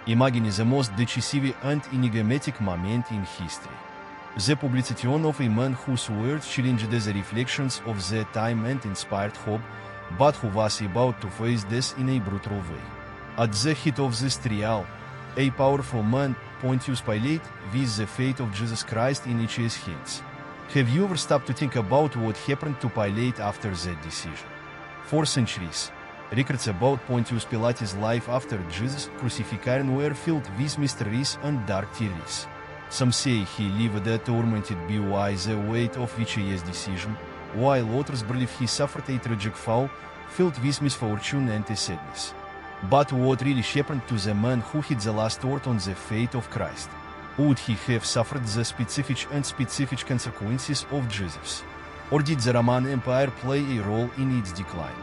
Imagine the most decisive and enigmatic moment in history. The publication of a man whose words challenged the reflections of the time and inspired hope, but who was about to face death in a brutal way. At the height of this trial, a powerful man, Pontius Pilate, with the fate of Jesus Christ in his hands. Have you ever stopped to think about what happened to Pilate after that decision? For centuries, records about Pontius Pilate's life after Jesus' crucifixion were filled with mysteries and dark theories. Some say he lived a tormented by the weight of his decision, while others believe he suffered a tragic fall, filled with misfortune and sadness. But what really happened to the man who had the last word on the fate of Christ? Would he have suffered the specific consequences of Jesus? Or did the Roman Empire play a role in its decline?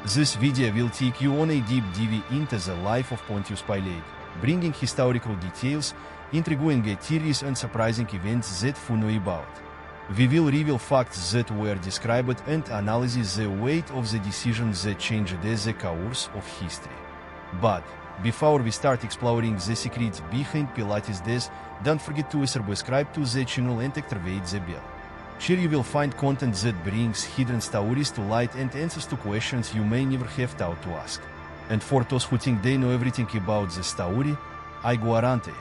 This video will take you on a deep dive into the life of Pontius Pilate, bringing historical details, intriguing theories and surprising events that few know about. We will reveal facts that were described and analyze the weight of the decisions that changed the course of history. But before we start exploring the secrets behind Pilate's death, don't forget to subscribe to the channel and activate the bell. Here you will find content that brings hidden stories to light and answers to questions you may never have thought to ask. And for those who think they know everything about the story, I guarantee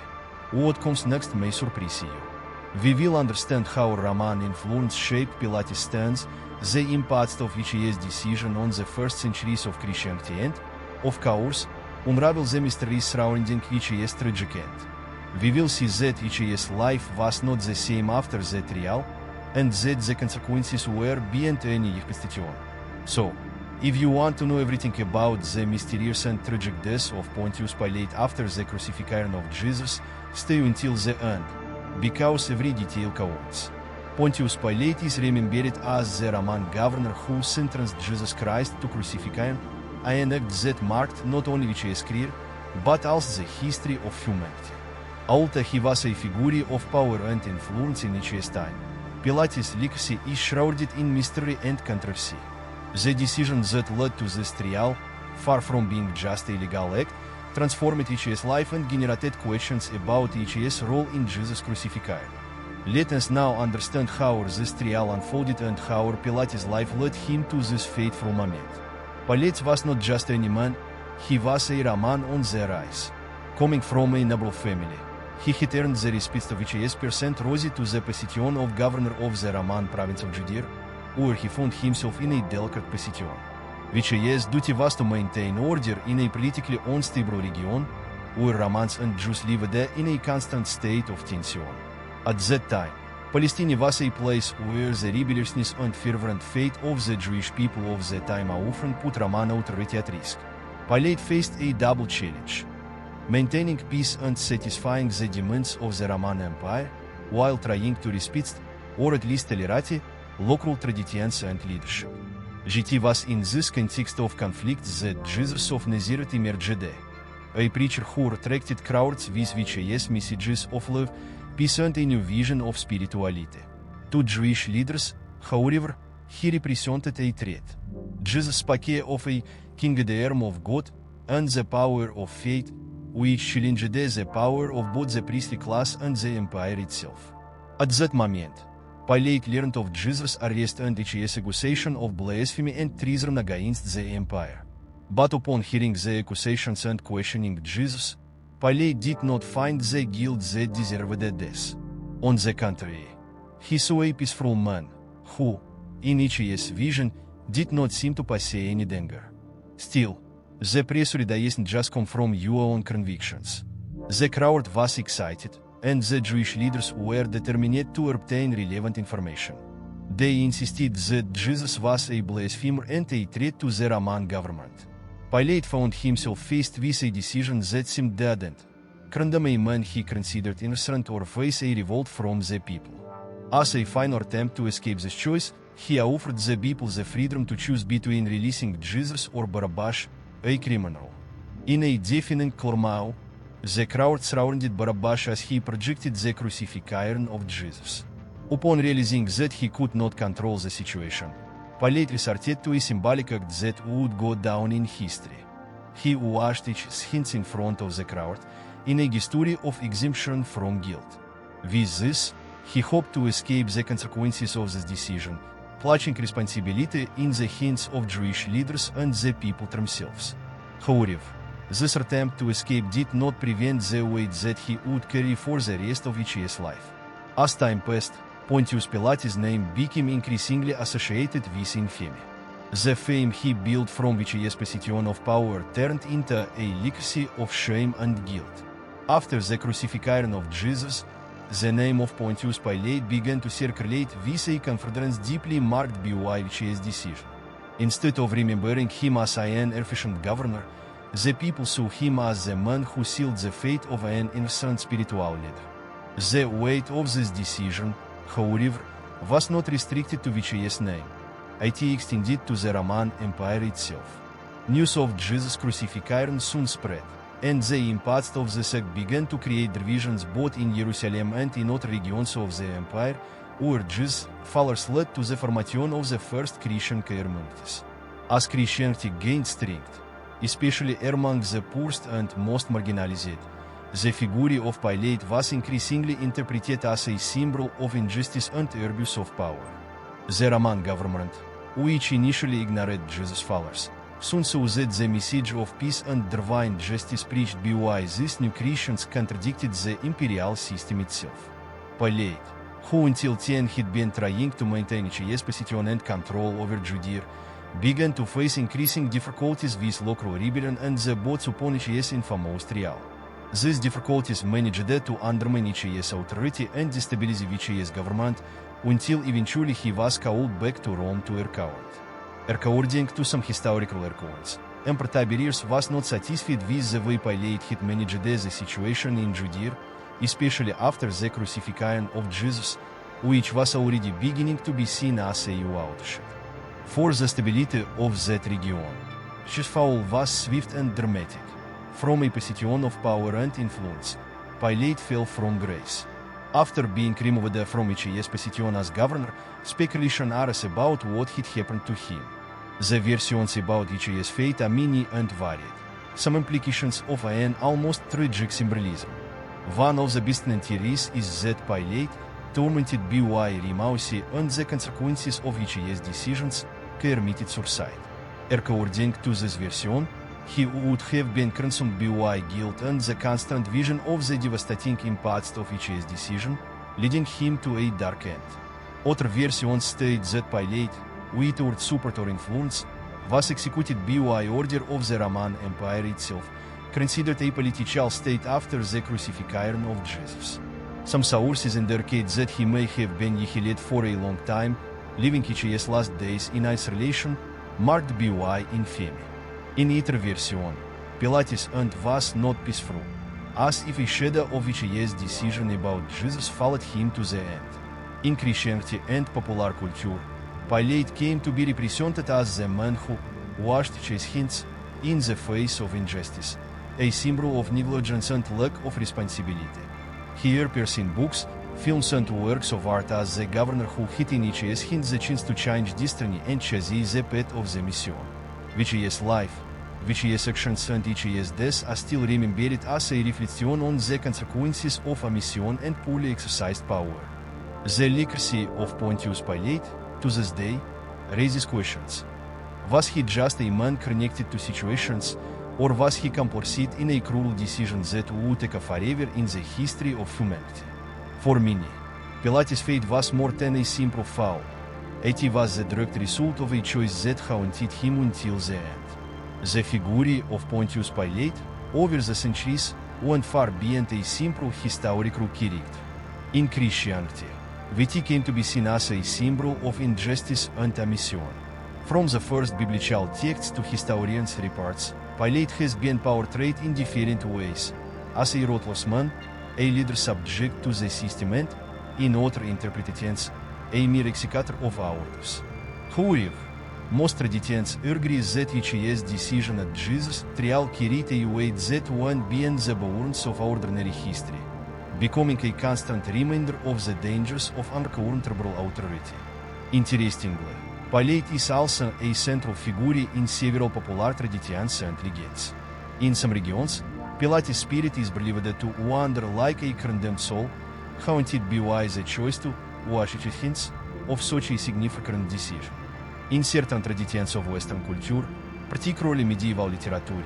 what comes next may surprise you. We will understand how Roman influence shaped Pilate's stance, the impact of his decision on the first centuries of Christianity and, of course, unravel the mysteries surrounding his tragic end. We will see that his life was not the same after the trial, and that the consequences were beyond any expectation. So, if you want to know everything about the mysterious and tragic death of Pontius Pilate after the crucifixion of Jesus, stay until the end, because every detail counts. Pontius Pilate is remembered as the Roman governor who sentenced Jesus Christ to crucifixion, an act that marked not only his career, but also the history of humanity. Although he was a figure of power and influence in his time, Pilate's legacy is shrouded in mystery and controversy. The decision that led to this trial, far from being just a legal act, transformed his life and generated questions about his role in Jesus' crucifixion. Let us now understand how this trial unfolded and how Pilate's life led him to this fateful moment. Pilate was not just any man, he was a Roman on the rise. Coming from a noble family, he had earned the respect of his percent rose to the position of governor of the Roman province of Judea, where he found himself in a delicate position. His duty was to maintain order in a politically unstable region, where Romans and Jews lived in a constant state of tension. At that time, Palestine was a place where the rebelliousness and fervent faith of the Jewish people of the time often put Roman authority at risk. Pilate faced a double challenge: maintaining peace and satisfying the demands of the Roman Empire, while trying to respect, or at least tolerate, local traditions and leadership. It was in this context of conflict that Jesus of Nazareth emerged, a preacher who attracted crowds with his messages of love, peace and a new vision of spirituality. To Jewish leaders, however, he represented a threat. Jesus spoke of a kingdom of God and the power of faith, which challenged the power of both the priestly class and the empire itself. At that moment, Pilate learned of Jesus' arrest and his accusation of blasphemy and treason against the empire. But upon hearing the accusations and questioning Jesus, Pilate did not find the guilt that deserved death. On the contrary, he saw a peaceful man, who, in his vision, did not seem to possess any danger. Still, the pressure doesn't just come from your own convictions. The crowd was excited, and the Jewish leaders were determined to obtain relevant information. They insisted that Jesus was a blasphemer and a threat to the Roman government. Pilate found himself faced with a decision that seemed dead-end: condemn a man he considered innocent or face a revolt from the people. As a final attempt to escape this choice, he offered the people the freedom to choose between releasing Jesus or Barabbas, a criminal. In a deafening clamor, the crowd surrounded Barabbas as he projected the crucifixion of Jesus. Upon realizing that he could not control the situation, Pilate resorted to a symbolic act that would go down in history. He washed his hands in front of the crowd, in a history of exemption from guilt. With this, he hoped to escape the consequences of this decision, placing responsibility in the hands of Jewish leaders and the people themselves. However, this attempt to escape did not prevent the weight that he would carry for the rest of his life. As time passed, Pontius Pilate's name became increasingly associated with infamy. The fame he built from his position of power turned into a legacy of shame and guilt. After the crucifixion of Jesus, the name of Pontius Pilate began to circulate with a confidence deeply marked by his decision. Instead of remembering him as an efficient governor, the people saw him as the man who sealed the fate of an innocent spiritual leader. The weight of this decision, however, was not restricted to his name. It extended to the Roman Empire itself. News of Jesus' crucifixion soon spread, and the impact of the sect began to create divisions both in Jerusalem and in other regions of the empire, where Jesus' followers led to the formation of the first Christian communities. As Christianity gained strength, especially among the poorest and most marginalized, the figure of Pilate was increasingly interpreted as a symbol of injustice and abuse of power. The Roman government, which initially ignored Jesus' followers, soon saw that the message of peace and divine justice preached by these new Christians contradicted the imperial system itself. Pilate, who until then had been trying to maintain his position and control over Judea, began to face increasing difficulties with local rebellion and the boats upon his infamous trial. These difficulties managed to undermine his authority and destabilize his government until eventually he was called back to Rome to account. According to some historical accounts, Emperor Tiberius was not satisfied with the way Pilate had managed the situation in Judea, especially after the crucifixion of Jesus, which was already beginning to be seen as a watershed. For the stability of that region, his fall was swift and dramatic. From a position of power and influence, Pilate fell from grace. After being removed from his position as governor, speculation arose about what had happened to him. The versions about his fate are many and varied. Some implications of an almost tragic symbolism. One of the best known theories is that Pilate, tormented by remorse and the consequences of his decisions, committed suicide. According to this version, he would have been consumed by guilt and the constant vision of the devastating impact of his decision, leading him to a dark end. Other versions state that Pilate, without support or influence, was executed by order of the Roman Empire itself, considered a political state after the crucifixion of Jesus. Some sources indicate that he may have been annihilated for a long time, living his last days in isolation, marked by infamy. In either version, Pilate's end was not peaceful, as if a shadow of his decision about Jesus followed him to the end. In Christianity and popular culture, Pilate came to be represented as the man who washed his hands in the face of injustice, a symbol of negligence and lack of responsibility. He appears in books, films and works of art as the governor who had in his hands the chance to change destiny and choose the path of the mission. His life, his actions and his death are still remembered as a reflection on the consequences of a mission and poorly exercised power. The legacy of Pontius Pilate, to this day, raises questions. Was he just a man connected to situations, or was he complicit in a cruel decision that would take forever in the history of humanity? For many, Pilate's fate was more than a simple fall. It was the direct result of a choice that haunted him until the end. The figure of Pontius Pilate, over the centuries, went far beyond a simple historical character. In Christianity, it came to be seen as a symbol of injustice and omission. From the first biblical texts to historians' reports, Pilate has been portrayed in different ways, as a ruthless man, a leader subject to the system and, in other interpretations, a mere executor of orders. However, most traditions agree that his decision at Jesus' trial carried a weight that went beyond the bounds of ordinary history, becoming a constant reminder of the dangers of uncontrollable authority. Interestingly, Pilate is also a central figure in several popular traditions and legends. In some regions, Pilate's spirit is believed to wander like a condemned soul, haunted by the choice to wash its hands of such a significant decision. In certain traditions of Western culture, particularly medieval literature,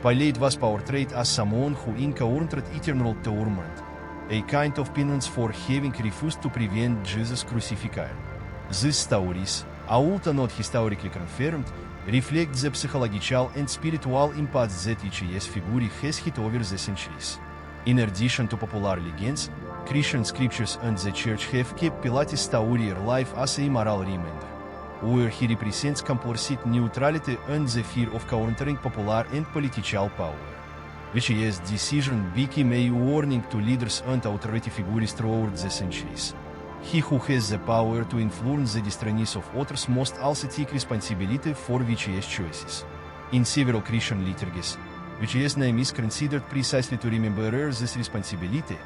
Pilate was portrayed as someone who encountered eternal torment, a kind of penance for having refused to prevent Jesus' crucifixion. These stories, although not historically confirmed, reflect the psychological and spiritual impact that each figure has had over the centuries. In addition to popular legends, Christian scriptures and the church have kept Pilate's story alive as a moral reminder, where he represents complicit neutrality and the fear of countering popular and political power. His decision became a warning to leaders and authority figures throughout the centuries. He who has the power to influence the destinies of others must also take responsibility for his choices. In several Christian liturgies, his name is considered precisely to remember this responsibility,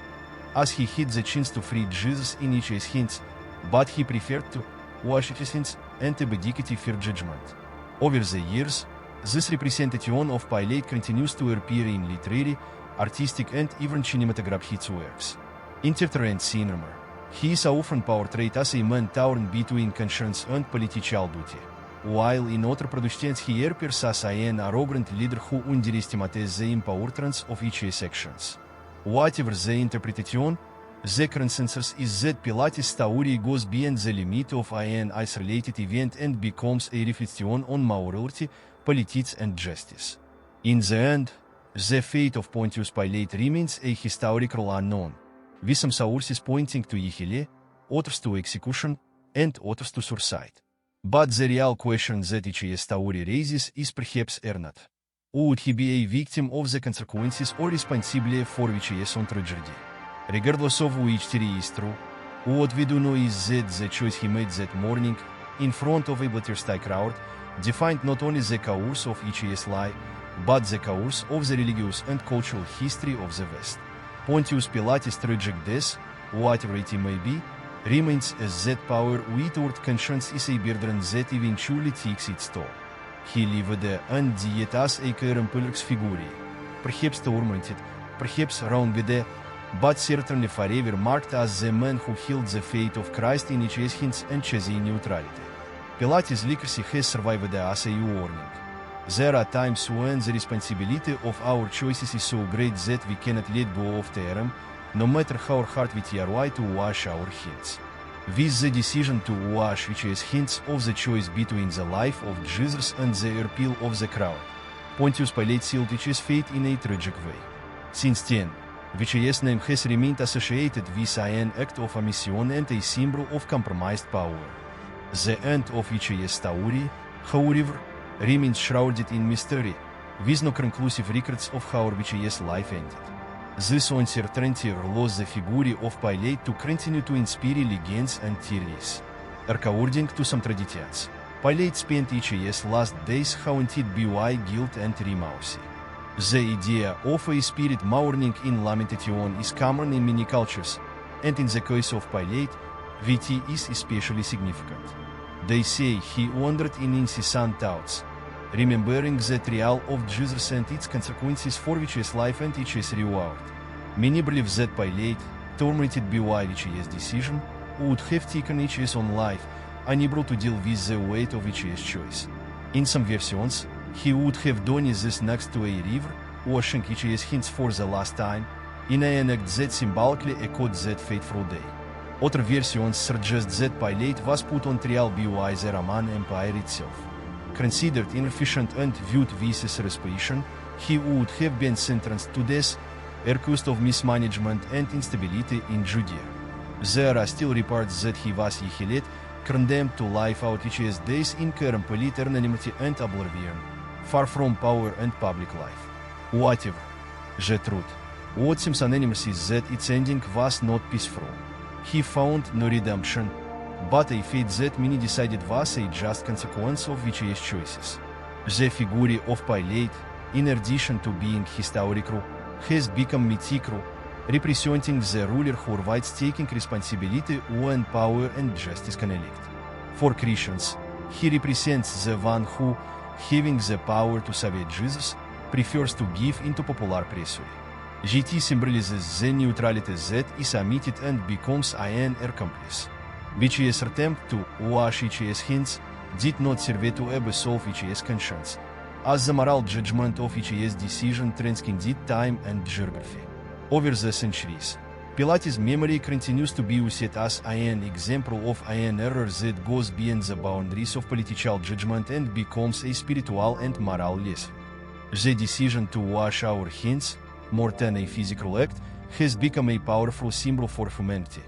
as he had the chance to free Jesus in his hands, but he preferred to wash his hands and abdicate for judgment. Over the years, this representation of Pilate continues to appear in literary, artistic and even cinematographic works. In theater and cinema, he is often portrayed as a man torn between conscience and political duty, while in other productions he appears as an arrogant leader who underestimates the importance of his actions. Whatever the interpretation, the consensus is that Pilate's story goes beyond the limit of an isolated event and becomes a reflection on morality, politics and justice. In the end, the fate of Pontius Pilate remains a historical unknown, with some sources pointing to annihilation, others to execution, and others to suicide. But the real question that each story raises is perhaps not: would he be a victim of the consequences or responsible for his own tragedy? Regardless of which theory is true, what we do know is that the choice he made that morning, in front of a bloodthirsty crowd, defined not only the course of his life, but the course of the religious and cultural history of the West. Pontius Pilate's tragic death, whatever it may be, remains as that power without conscience is a burden that eventually takes its toll. He lived and died as a complex figure, perhaps tormented, perhaps wronged, but certainly forever marked as the man who held the fate of Christ in his hands and choosing neutrality. Pilate's legacy has survived as a warning. There are times when the responsibility of our choices is so great that we cannot let go of them, no matter how hard we try to wash our hands. With the decision to wash his hands of the choice between the life of Jesus and the appeal of the crowd, Pontius Pilate sealed his fate in a tragic way. Since then, his name has remained associated with an act of omission and a symbol of compromised power. The end of his story, however, remains shrouded in mystery, with no conclusive records of how his life ended. This uncertainty allows the figure of Pilate to continue to inspire legends and theories. According to some traditions, Pilate spent his last days haunted by guilt and remorse. The idea of a spirit mourning in lamentation is common in many cultures, and in the case of Pilate, it is especially significant. They say he wandered in incessant thoughts, remembering the trial of Jesus and its consequences for his life and his reward. Many believe that Pilate, tormented by his decision, would have taken his own life, unable to deal with the weight of his choice. In some versions, he would have done this next to a river, washing his hands for the last time, in an act that symbolically echoed that fateful day. Other versions suggest that Pilate was put on trial by the Roman Empire itself. Considered inefficient and viewed with suspicion, he would have been sentenced to death, accused of mismanagement and instability in Judea. There are still reports that he was annihilated, condemned to life out his days in complete anonymity and oblivion, far from power and public life. Whatever the truth, what seems anonymous is that its ending was not peaceful. He found no redemption, but a fate that many decided was a just consequence of his choices. The figure of Pilate, in addition to being historical, has become mythical, representing the ruler who avoids taking responsibility when power and justice connect. For Christians, he represents the one who, having the power to save Jesus, prefers to give into popular pressure. GT symbolizes the neutrality that is omitted and becomes an accomplice. VCS attempt to wash VCS hints did not serve to absolve VCS conscience, as the moral judgment of VCS decision transcended time and geography. Over the centuries, Pilate's memory continues to be used as an example of an error that goes beyond the boundaries of political judgment and becomes a spiritual and moral lesson. The decision to wash our hands, more than a physical act, has become a powerful symbol for humanity,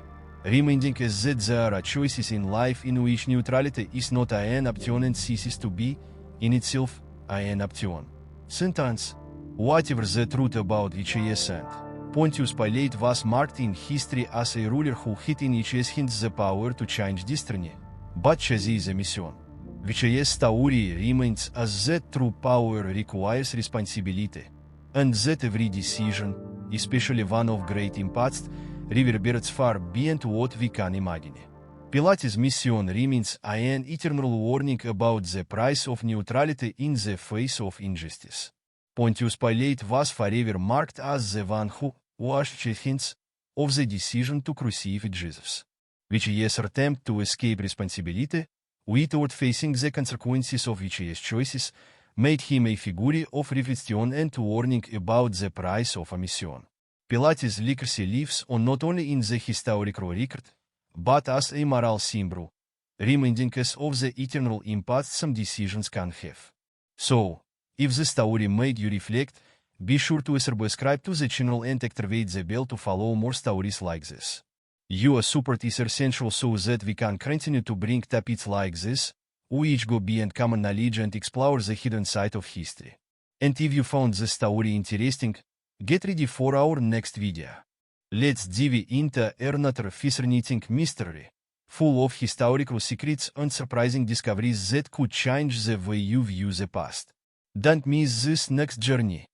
reminding us that there are choices in life in which neutrality is not an option and ceases to be, in itself, an option. Sentence: whatever the truth about VCS and Pontius Pilate was marked in history as a ruler who had in VCS hands the power to change destiny, but chose the mission. VCS story remains as that true power requires responsibility, and that every decision, especially one of great impact, reverberates far beyond what we can imagine. Pilate's mission remains an eternal warning about the price of neutrality in the face of injustice. Pontius Pilate was forever marked as the one who washed the hands of the decision to crucify Jesus. VCS attempt to escape responsibility, without facing the consequences of VCS choices, made him a figure of reflection and warning about the price of omission. Pilate's legacy lives on not only in the historical record, but as a moral symbol, reminding us of the eternal impact some decisions can have. So, if the story made you reflect, be sure to subscribe to the channel and activate the bell to follow more stories like this. Your support is essential so that we can continue to bring topics like this, which go beyond common knowledge and explore the hidden side of history. And if you found the story interesting, get ready for our next video. Let's dive into another fascinating mystery, full of historical secrets and surprising discoveries that could change the way you view the past. Don't miss this next journey.